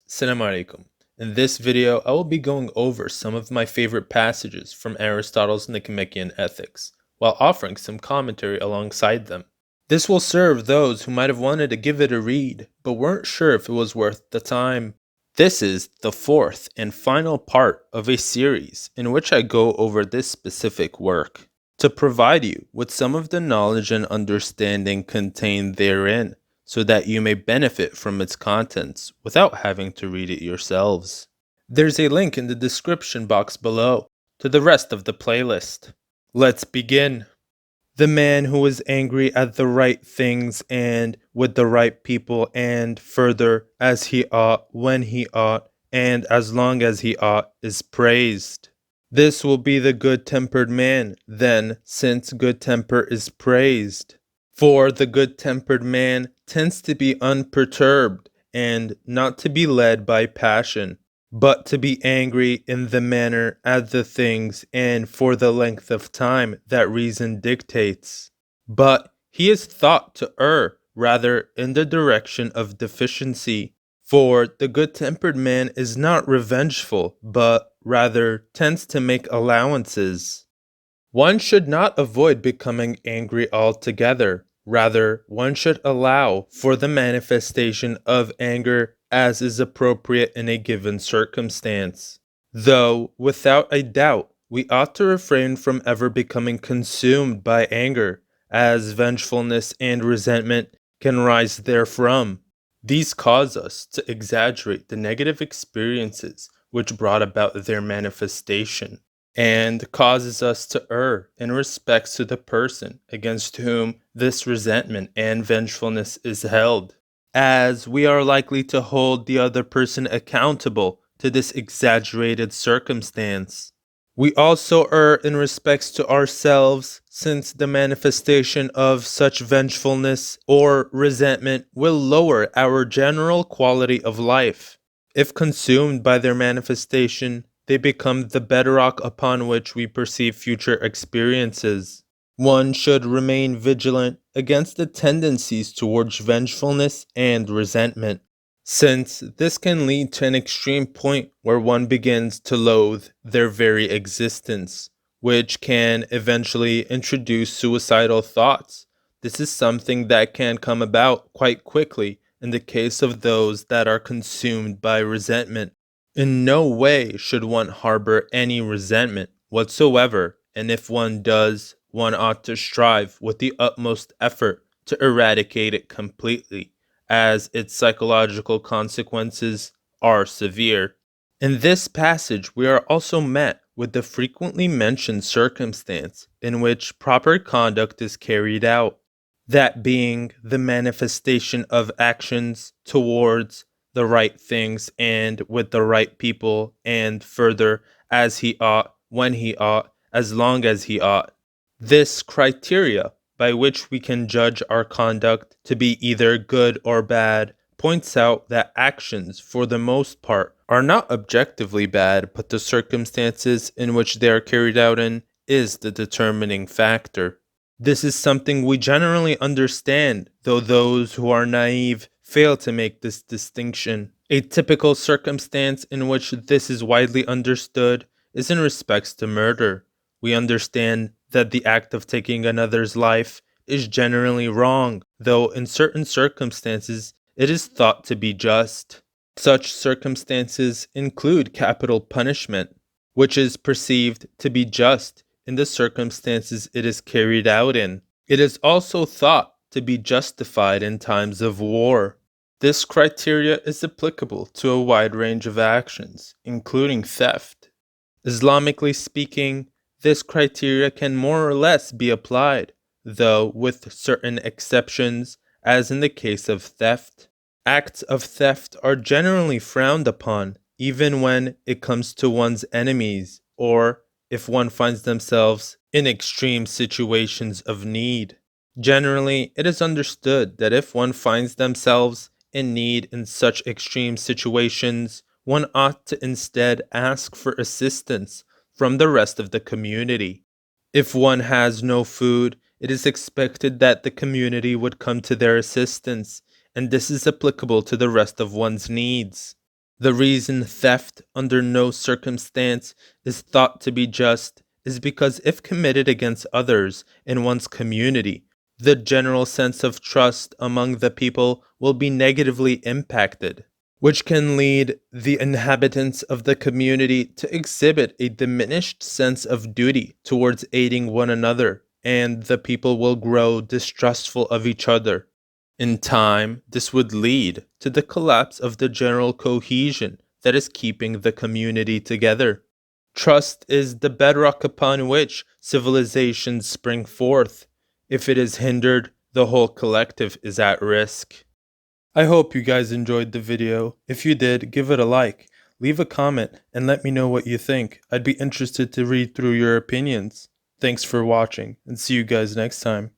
Assalamu alaikum. In this video, I will be going over some of my favorite passages from Aristotle's Nicomachean Ethics, while offering some commentary alongside them. This will serve those who might have wanted to give it a read, but weren't sure if it was worth the time. This is the fourth and final part of a series in which I go over this specific work, to provide you with some of the knowledge and understanding contained therein, so that you may benefit from its contents without having to read it yourselves. There's a link in the description box below to the rest of the playlist. Let's begin. The man who is angry at the right things and with the right people, and further, as he ought, when he ought, and as long as he ought, is praised. This will be the good-tempered man, then, since good temper is praised. For the good-tempered man tends to be unperturbed, and not to be led by passion, but to be angry in the manner, at the things, and for the length of time that reason dictates. But he is thought to err rather in the direction of deficiency, for the good-tempered man is not revengeful, but rather tends to make allowances. One should not avoid becoming angry altogether. Rather, one should allow for the manifestation of anger as is appropriate in a given circumstance. Though, without a doubt, we ought to refrain from ever becoming consumed by anger, as vengefulness and resentment can rise therefrom. These cause us to exaggerate the negative experiences which brought about their manifestation, and causes us to err in respects to the person against whom this resentment and vengefulness is held, as we are likely to hold the other person accountable to this exaggerated circumstance. We also err in respects to ourselves, since the manifestation of such vengefulness or resentment will lower our general quality of life. If consumed by their manifestation, they become the bedrock upon which we perceive future experiences. One should remain vigilant against the tendencies towards vengefulness and resentment, since this can lead to an extreme point where one begins to loathe their very existence, which can eventually introduce suicidal thoughts. This is something that can come about quite quickly in the case of those that are consumed by resentment. In no way should one harbor any resentment whatsoever, and if one does, one ought to strive with the utmost effort to eradicate it completely, as its psychological consequences are severe. In this passage, we are also met with the frequently mentioned circumstance in which proper conduct is carried out, that being the manifestation of actions towards the right things and with the right people, and further, as he ought, when he ought, as long as he ought. This criteria, by which we can judge our conduct to be either good or bad, points out that actions, for the most part, are not objectively bad, but the circumstances in which they are carried out in is the determining factor. This is something we generally understand, though those who are naive fail to make this distinction. A typical circumstance in which this is widely understood is in respects to murder. We understand that the act of taking another's life is generally wrong, though in certain circumstances it is thought to be just. Such circumstances include capital punishment, which is perceived to be just in the circumstances it is carried out in. It is also thought to be justified in times of war. This criteria is applicable to a wide range of actions, including theft. Islamically speaking, this criteria can more or less be applied, though with certain exceptions, as in the case of theft. Acts of theft are generally frowned upon, even when it comes to one's enemies, or if one finds themselves in extreme situations of need. Generally, it is understood that if one finds themselves in need in such extreme situations, one ought to instead ask for assistance from the rest of the community. If one has no food, it is expected that the community would come to their assistance, and this is applicable to the rest of one's needs. The reason theft under no circumstance is thought to be just is because if committed against others in one's community, the general sense of trust among the people will be negatively impacted, which can lead the inhabitants of the community to exhibit a diminished sense of duty towards aiding one another, and the people will grow distrustful of each other. In time, this would lead to the collapse of the general cohesion that is keeping the community together. Trust is the bedrock upon which civilizations spring forth. If it is hindered, the whole collective is at risk. I hope you guys enjoyed the video. If you did, give it a like, leave a comment, and let me know what you think. I'd be interested to read through your opinions. Thanks for watching, and see you guys next time.